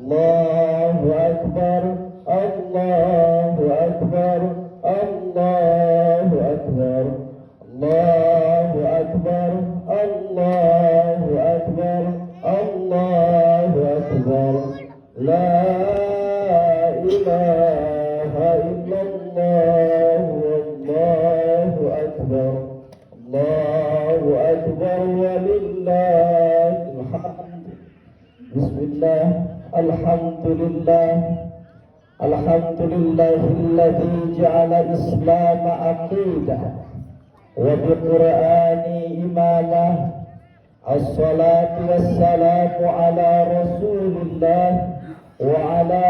Allahu Akbar, Allahu Akbar, Allahu Akbar, Allahu Akbar, Allahu Akbar, Allahu Akbar. La ilaha illallah, Allahu Akbar, Allahu Akbar, walillahil hamd. Bismillah, alhamdulillah, alhamdulillahilladzi ja'ala Islam aqidah wa biqur'ani imamah. Assalatu wassalamu ala rasulillah wa ala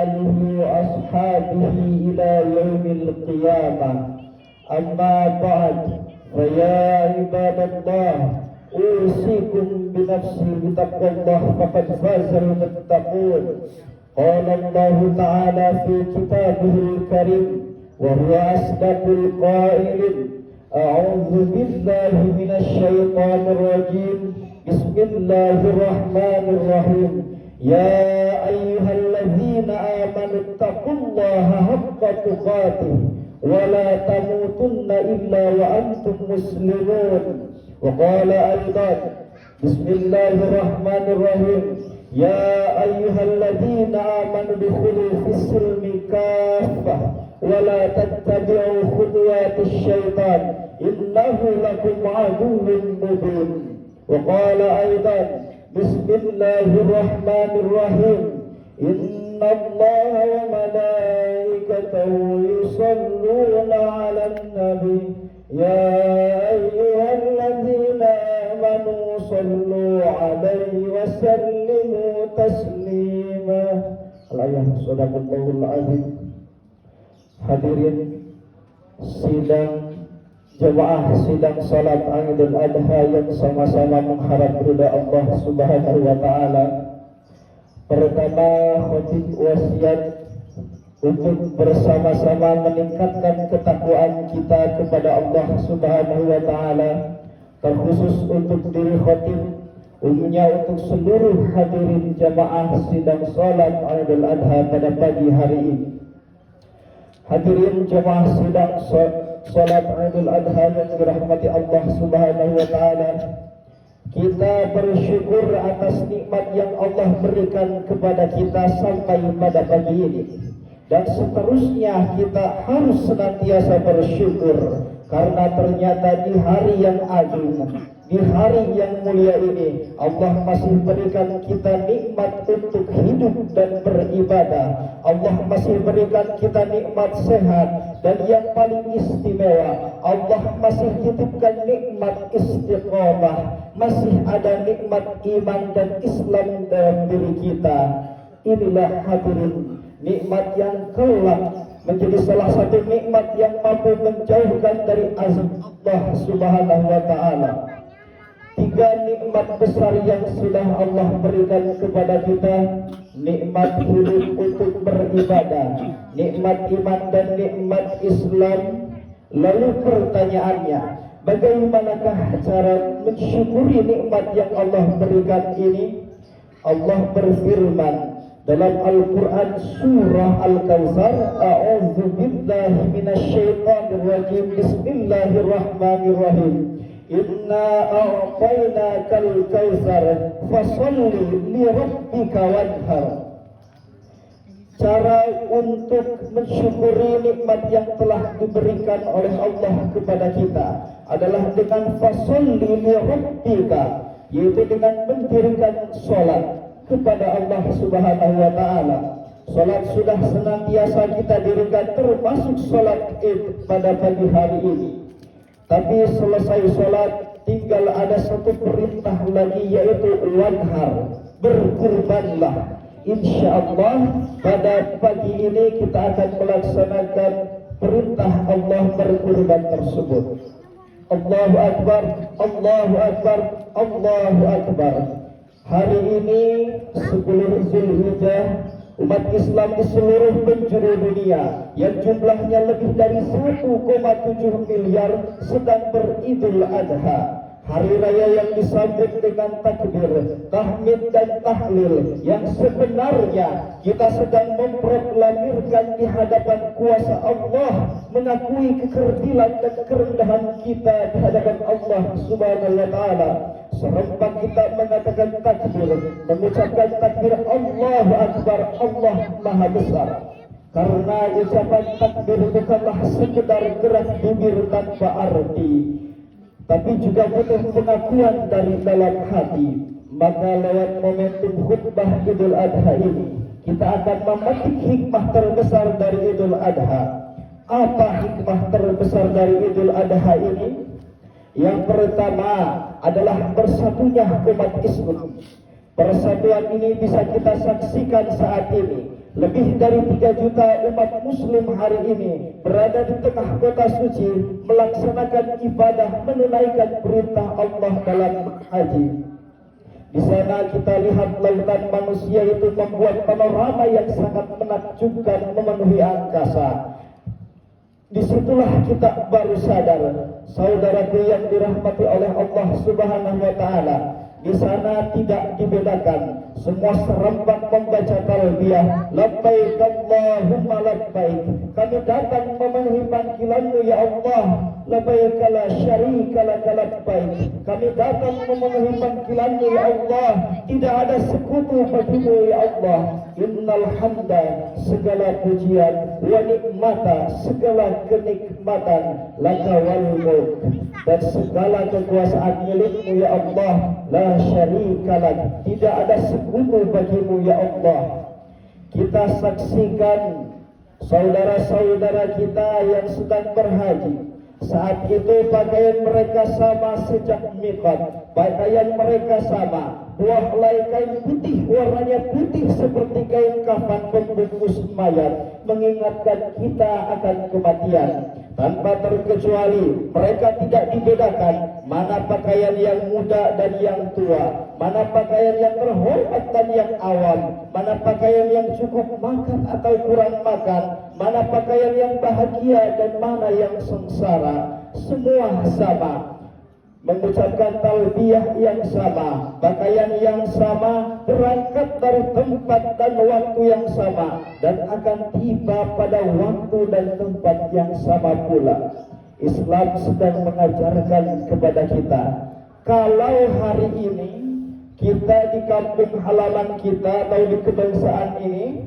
alihi wa ashabihi ila yaumil qiyamah. Amma ba'd, fa ya ibadallah, usikum binafsi bitaqwallah faqad fazal muttaqun. Qala Allah ta'ala fi kitabihil karim wa huwa asdaqul qailin. A'udzu billahi minasy syaithanir rajim. Bismillahirrahmanirrahim. Ya ayyuhalladzina amanu taqullaha haqqa tuqatih wa la tamutunna illa wa antum muslimun. Wa qala aidan, Bismillahirrahmanirrahim. Ya ayyuhalladzina amanu dukhulu fis-silmi kaffah wa la tattabi'u khutuwatis syaitan innahu lakum aduwwun mubin. Wa qala aidan, Bismillahirrahmanirrahim. Inna Allaha wa malaikatahu yusalluna 'alan nabi ya ayyuhalladzina amanu sallu 'alaihi wa sallimu taslima. Al-ayah sadaqallahul azim. Hadirin sidang jemaah sidang salat Idul Adha yang sama-sama mengharap ridha Allah Subhanahu wa taala. Pertama, khatib wasiat untuk bersama-sama meningkatkan ketakwaan kita kepada Allah Subhanahu wa taala, terkhusus untuk diri khatib, umumnya untuk seluruh hadirin jemaah sidang salat Idul Adha pada pagi hari ini. Hadirin jemaah sidang salat Idul Adha yang dirahmati Allah Subhanahu wa taala, kita bersyukur atas nikmat yang Allah berikan kepada kita sampai pada pagi ini. Dan seterusnya kita harus senantiasa bersyukur, karena ternyata di hari yang agung, di hari yang mulia ini, Allah masih berikan kita nikmat untuk hidup dan beribadah. Allah masih berikan kita nikmat sehat, dan yang paling istimewa, Allah masih titipkan nikmat istiqomah. Masih ada nikmat iman dan Islam dalam diri kita. Inilah hadirin nikmat yang kelak menjadi salah satu nikmat yang mampu menjauhkan dari azab Allah Subhanahu wa taala. 3 nikmat besar yang sudah Allah berikan kepada kita: nikmat hidup untuk beribadah, nikmat iman dan nikmat Islam. Lalu pertanyaannya, bagaimanakah cara mensyukuri nikmat yang Allah berikan ini? Allah berfirman dalam Al-Quran surah Al-Kautsar, A'udzu billahi minasyaitonir rajim. Bismillahirrahmanirrahim. Inna a'tainakal kautsar fasholli li rabbika wanhar. Cara untuk mensyukuri nikmat yang telah diberikan oleh Allah kepada kita adalah dengan fasholli li rabbika, yaitu dengan mendirikan salat kepada Allah Subhanahu wa taala. Salat sudah senantiasa kita dirikan, termasuk salat Id pada pagi hari ini. Tapi selesai salat tinggal ada satu perintah lagi, yaitu wanhar, berkurbanlah. Insyaallah pada pagi ini kita akan melaksanakan perintah Allah berkurban tersebut. Allahu Akbar, Allahu Akbar, Allahu Akbar. Hari ini 10 Zulhijjah, umat Islam di seluruh penjuru dunia yang jumlahnya lebih dari 1,7 miliar sedang beridul adha. Hari raya yang disambut dengan takbir, tahmid dan tahlil, yang sebenarnya kita sedang memproklamirkan di hadapan kuasa Allah, mengakui kekerdilan dan kerendahan kita di hadapan Allah Subhanahu wa taala. Serempak kita mengatakan takbir, mengucapkan takbir Allahu Akbar, Allah Maha Besar. Karena ucapan takbir bukanlah sekedar gerak bibir tanpa arti, tapi juga butuh pengakuan dari dalam hati. Maka lewat momentum khutbah Idul Adha ini, kita akan memetik hikmah terbesar dari Idul Adha. Apa hikmah terbesar dari Idul Adha ini? Yang pertama adalah bersatunya umat Islam. Persatuan ini bisa kita saksikan saat ini. Lebih dari 3 juta umat muslim hari ini berada di tengah kota suci, melaksanakan ibadah, menunaikan perintah Allah dalam haji. Di sana kita lihat lautan manusia itu membuat panorama yang sangat menakjubkan memenuhi angkasa. Disitulah kita baru sadar, saudaraku yang dirahmati oleh Allah Subhanahu wa taala, di sana tidak dibedakan. Semua serempak membaca talbiyah, labbaik Allahumma labbaik. Kami datang memenuhi panggilan-Mu ya Allah. Labbaik la syarika lak labbaik. Kami datang memenuhi panggilan-Mu ya Allah. Tidak ada sekutu bagi-Mu ya Allah. Innal hamda, segala pujian, wa nikmata, segala kenikmatan, laka wal mulk, dan segala kekuasaan milik-Mu ya Allah. La syarika lak, tidak ada sekutu bagi-Mu ya Allah. Kita saksikan saudara-saudara kita yang sedang berhaji. Saat itu pakaian mereka sama sejak miqat, pakaian mereka sama, helai kain putih, warnanya putih seperti kain kafan pembungkus mayat, mengingatkan kita akan kematian. Tanpa terkecuali, mereka tidak dibedakan mana pakaian yang muda dan yang tua, mana pakaian yang terhormat dan yang awam, mana pakaian yang cukup makan atau kurang makan, mana pakaian yang bahagia dan mana yang sengsara. Semua sama, mengucapkan talbiyah yang sama, pakaian yang sama, berangkat dari tempat dan waktu yang sama, dan akan tiba pada waktu dan tempat yang sama pula. Islam sedang mengajarkan kepada kita, kalau hari ini kita di kampung halaman kita atau di kebangsaan ini,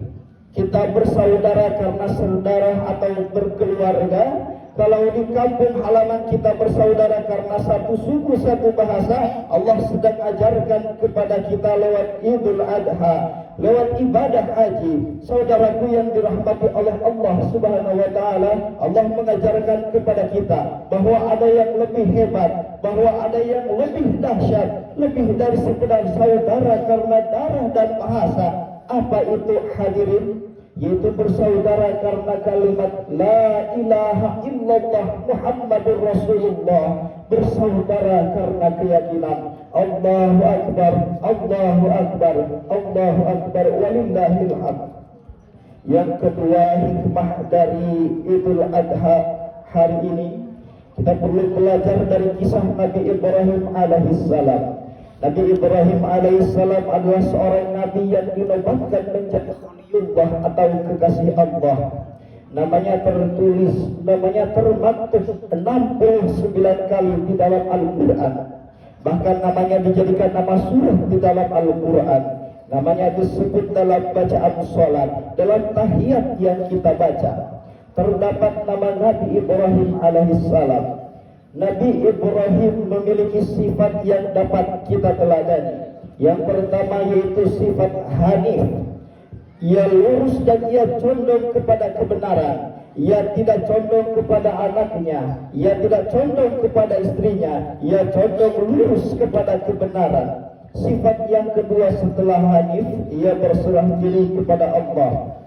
kita bersaudara karena saudara atau berkeluarga. Kalau di kampung halaman kita bersaudara karena satu suku, satu bahasa, Allah sedang ajarkan kepada kita lewat Idul Adha, lewat ibadah haji. Saudaraku yang dirahmati oleh Allah Subhanahu wa taala, Allah mengajarkan kepada kita bahwa ada yang lebih hebat, bahwa ada yang lebih dahsyat, lebih dari sekedar saudara karena darah dan bahasa. Apa itu hadirin? Yaitu bersaudara karena kalimat La ilaha illallah Muhammadur Rasulullah, bersaudara karena keyakinan Allahu Akbar, Allahu Akbar, Allahu Akbar, walillahil hamd. Yang kedua, hikmah dari Idul Adha hari ini, kita perlu belajar dari kisah Nabi Ibrahim alaihissalam. Nabi Ibrahim alaihissalam adalah seorang nabi yang dinobatkan menjadi khalilullah atau kekasih Allah. Namanya tertulis, namanya termaktub 69 kali di dalam Al-Quran. Bahkan namanya dijadikan nama surah di dalam Al-Quran. Namanya disebut dalam bacaan sholat, dalam tahiyat yang kita baca. Terdapat nama Nabi Ibrahim alaihissalam. Nabi Ibrahim memiliki sifat yang dapat kita teladani. Yang pertama yaitu sifat hanif. Ia lurus dan ia condong kepada kebenaran. Ia tidak condong kepada anaknya, ia tidak condong kepada istrinya, ia condong lurus kepada kebenaran. Sifat yang kedua setelah hanif, ia berserah diri kepada Allah.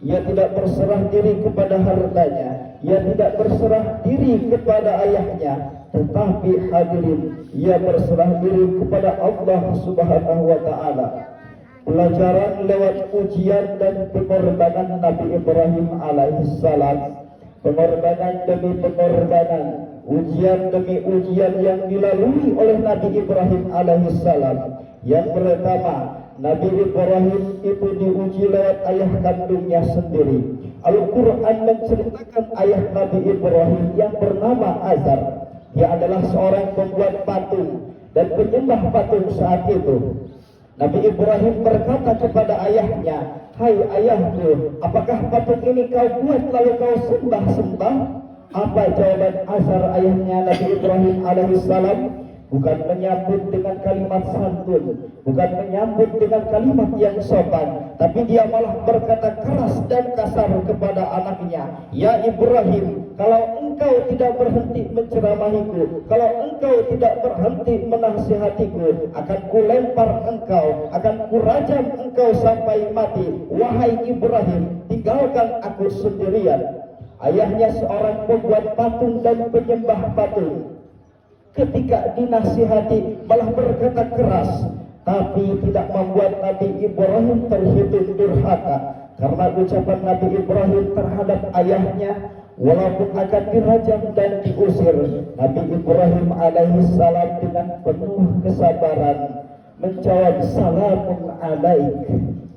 Ia tidak berserah diri kepada hartanya, ia tidak berserah diri kepada ayahnya, tetapi hadirin, ia berserah diri kepada Allah Subhanahu wa taala. Pelajaran lewat ujian dan pengorbanan Nabi Ibrahim alaihissalam, pengorbanan demi pengorbanan, ujian demi ujian yang dilalui oleh Nabi Ibrahim alaihissalam. Yang pertama, Nabi Ibrahim itu diuji lewat ayah kandungnya sendiri. Al-Quran menceritakan ayah Nabi Ibrahim yang bernama Azar. Dia adalah seorang pembuat patung dan penyembah patung saat itu. Nabi Ibrahim berkata kepada ayahnya, "Hai ayahku, apakah patung ini kau buat lalu kau sembah-sembah?" Apa jawaban Azar ayahnya Nabi Ibrahim alaihissalam? Bukan menyambut dengan kalimat santun, bukan menyambut dengan kalimat yang sopan, tapi dia malah berkata keras dan kasar kepada anaknya, "Ya Ibrahim, kalau engkau tidak berhenti menceramahiku, kalau engkau tidak berhenti menasihatiku, akan kulempar engkau, akan kurajam engkau sampai mati. Wahai Ibrahim, tinggalkan aku sendirian." Ayahnya seorang pembuat patung dan penyembah patung. Ketika dinasihati malah berkata keras, tapi tidak membuat Nabi Ibrahim terhitung durhaka, karena ucapan Nabi Ibrahim terhadap ayahnya, walaupun akan dirajam dan diusir, Nabi Ibrahim alaihissalam dengan penuh kesabaran menjawab, "Salamun alaik."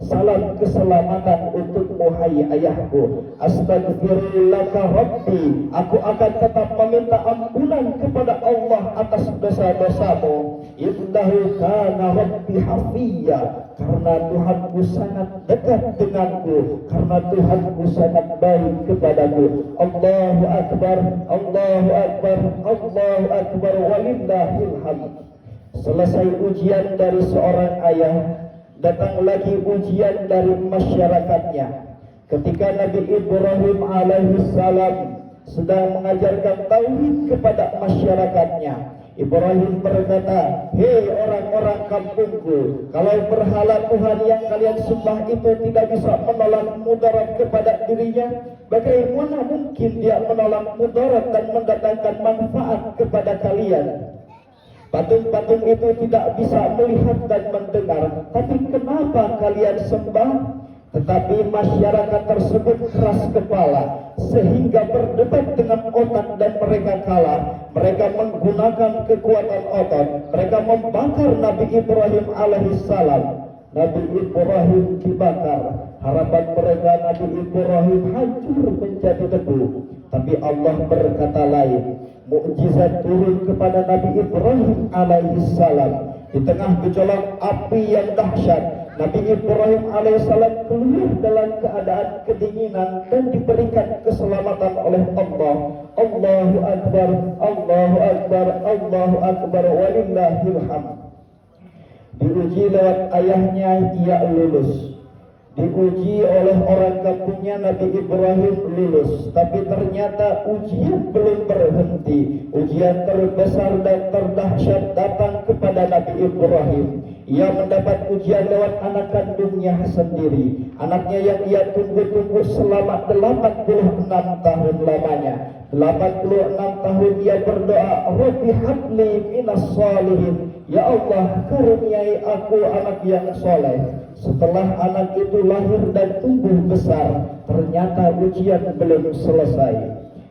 Salam keselamatan untukmu hai ayahku. Astagfirullaka Rabbi. Aku akan tetap meminta ampunan kepada Allah atas dosa-dosamu. Innahu kana Rabbi hafiyya. Karena Tuhanku sangat dekat denganku. Karena Tuhanku sangat baik kepadaku. Allahu Akbar, Allahu Akbar, Allahu Akbar, walillahil hamd. Selesai ujian dari seorang ayah, datang lagi ujian dari masyarakatnya. Ketika Nabi Ibrahim alaihissalam sedang mengajarkan tauhid kepada masyarakatnya, Ibrahim berkata, "Hei orang-orang kampungku, kalau berhala Tuhan yang kalian sembah itu tidak bisa menolak mudarat kepada dirinya, bagaimana mungkin dia menolak mudarat dan mendatangkan manfaat kepada kalian? Patung-patung itu tidak bisa melihat dan mendengar, tapi kenapa kalian sembah?" Tetapi masyarakat tersebut keras kepala sehingga berdebat dengan otak dan mereka kalah. Mereka menggunakan kekuatan otot. Mereka membakar Nabi Ibrahim alaihissalam. Nabi Ibrahim dibakar. Harapan mereka Nabi Ibrahim hancur menjadi debu. Tapi Allah berkata lain. Mukjizat turun kepada Nabi Ibrahim alaihissalam. Di tengah gejolak api yang dahsyat, Nabi Ibrahim alaihissalam keluar dalam keadaan kedinginan dan diberikan keselamatan oleh Allah. Allahu Akbar, Allahu Akbar, Allahu Akbar, walillahil hamd. Diuji lewat ayahnya, ia lulus. Diuji oleh orang kampungnya, Nabi Ibrahim lulus. Tapi ternyata ujian belum berhenti. Ujian terbesar dan terdahsyat datang kepada Nabi Ibrahim. Ia mendapat ujian lewat anak kandungnya sendiri. Anaknya yang ia tunggu-tunggu selama 86 tahun lamanya. 86 tahun ia berdoa, "Rabbi habli minas sholihin." Ya Allah, karuniai aku anak yang soleh. Setelah anak itu lahir dan tumbuh besar, ternyata ujian belum selesai.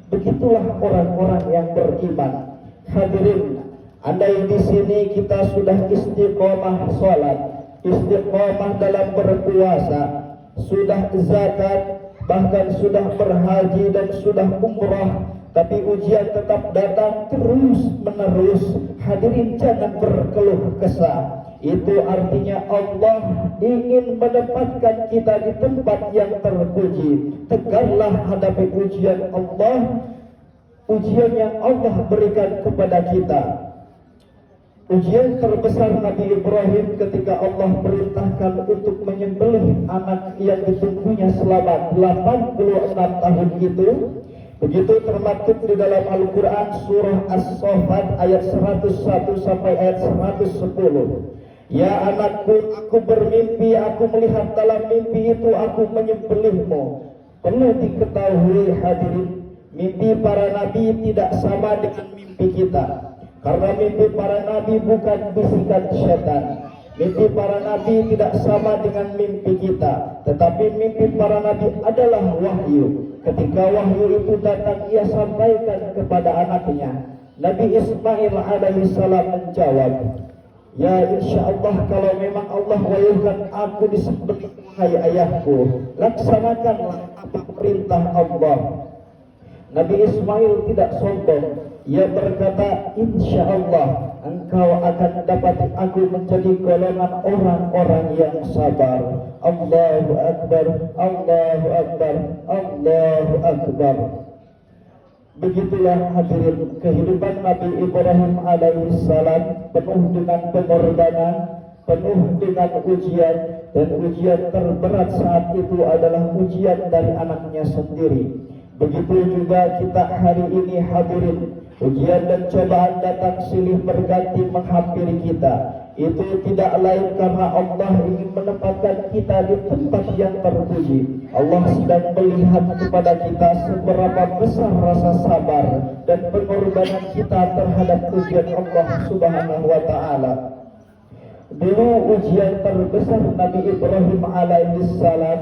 Begitulah orang-orang yang beriman. Hadirin, andai di sini kita sudah istiqomah sholat, istiqomah dalam berpuasa, sudah zakat, bahkan sudah berhaji dan sudah umrah, tapi ujian tetap datang terus menerus. Hadirin, jangan berkeluh kesah. Itu artinya Allah ingin menempatkan kita di tempat yang terpuji. Tegarlah hadapi ujian Allah, ujian yang Allah berikan kepada kita. Ujian terbesar Nabi Ibrahim ketika Allah perintahkan untuk menyembelih anak yang ditunggunya selama 86 tahun itu. Begitu termaktub di dalam Al-Quran surah As-Saffat ayat 101 sampai ayat 110. Ya anakku, aku bermimpi, aku melihat dalam mimpi itu aku menyembelihmu. Perlu diketahui hadirin, mimpi para nabi tidak sama dengan mimpi kita. Karena mimpi para nabi bukan bisikan setan. Mimpi para nabi tidak sama dengan mimpi kita, tetapi mimpi para nabi adalah wahyu. Ketika wahyu itu datang, ia sampaikan kepada anaknya. Nabi Ismail alaihissalam menjawab, "Ya, insya Allah, kalau memang Allah wahyukan aku disembelih, hai ayahku, laksanakanlah apa perintah Allah." Nabi Ismail tidak sombong. Ia berkata, "Insya Allah engkau akan dapati aku menjadi golongan orang-orang yang sabar." Allahu Akbar, Allahu Akbar, Allahu Akbar. Begitulah hadirin kehidupan Nabi Ibrahim alaihissalam, penuh dengan pengorbanan, penuh dengan ujian, dan ujian terberat saat itu adalah ujian dari anaknya sendiri. Begitu juga kita hari ini hadirin, ujian dan cobaan datang silih berganti menghampiri kita. Itu tidak lain karena Allah ingin menempatkan kita di tempat yang terpuji. Allah sedang melihat kepada kita seberapa besar rasa sabar dan pengorbanan kita terhadap ujian Allah Subhanahu wa Ta'ala. Dulu ujian terbesar Nabi Ibrahim alaihissalam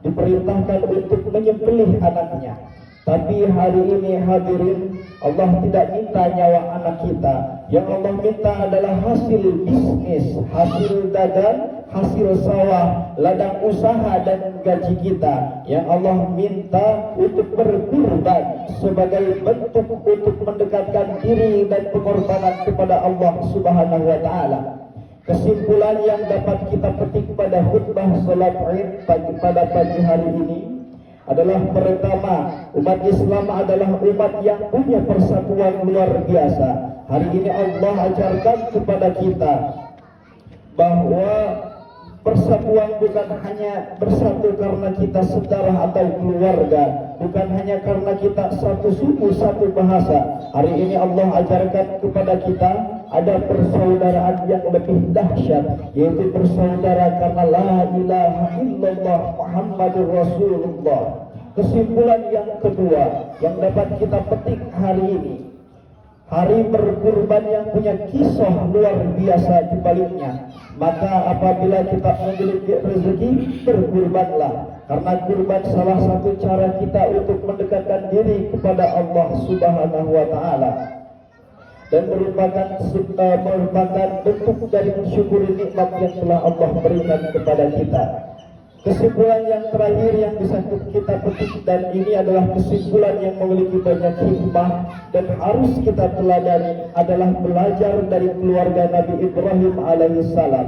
diperintahkan untuk menyembelih anaknya. Tapi hari ini hadirin, Allah tidak minta nyawa anak kita. Yang Allah minta adalah hasil bisnis, hasil dagang, hasil sawah, ladang usaha dan gaji kita. Yang Allah minta untuk berkorban sebagai bentuk untuk mendekatkan diri dan pengorbanan kepada Allah Subhanahu wa Ta'ala. Kesimpulan yang dapat kita petik pada khutbah salat Id pada pagi hari ini adalah, pertama, umat Islam adalah umat yang punya persatuan luar biasa. Hari ini Allah ajarkan kepada kita bahwa persatuan bukan hanya bersatu karena kita saudara atau keluarga, bukan hanya karena kita satu suku, satu bahasa. Hari ini Allah ajarkan kepada kita ada persaudaraan yang lebih dahsyat, yaitu bersaudara karena la ilaha illallah Muhammadur Rasulullah. Kesimpulan yang kedua yang dapat kita petik hari ini, hari berkurban yang punya kisah luar biasa di baliknya. Maka apabila kita memiliki rezeki, berkurbanlah. Karena kurban salah satu cara kita untuk mendekatkan diri kepada Allah Subhanahu wa Ta'ala, dan merupakan bentuk dari mensyukuri nikmat yang telah Allah berikan kepada kita. Kesimpulan yang terakhir yang bisa kita petik, dan ini adalah kesimpulan yang memiliki banyak hikmah dan harus kita teladani, adalah belajar dari keluarga Nabi Ibrahim alaihissalam.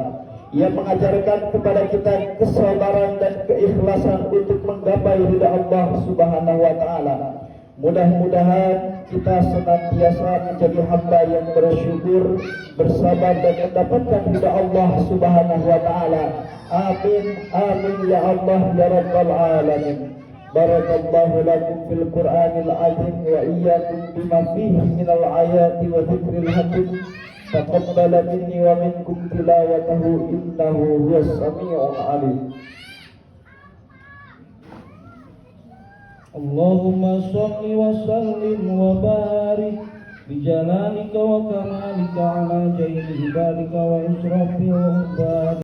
Ia mengajarkan kepada kita kesabaran dan keikhlasan untuk menggapai ridha Allah Subhanahu wa Ta'ala. Mudah-mudahan kita senantiasa menjadi hamba yang bersyukur, bersabar, dan mendapatkan ridha Allah Subhanahu wa Ta'ala. Amin, amin ya Allah ya Rabbal Alamin. Barakallahu lakum fil Qur'anil azim wa iyyakum bima fihi minal ayati wa dzikril hakim. Taqabbala minni wa minkum tilawatahu innahu huwas sami'ul alim. Allahumma shalli wa sallim wa barik bi jalalika wa kamalika ala jayyidi ibadika wa israfil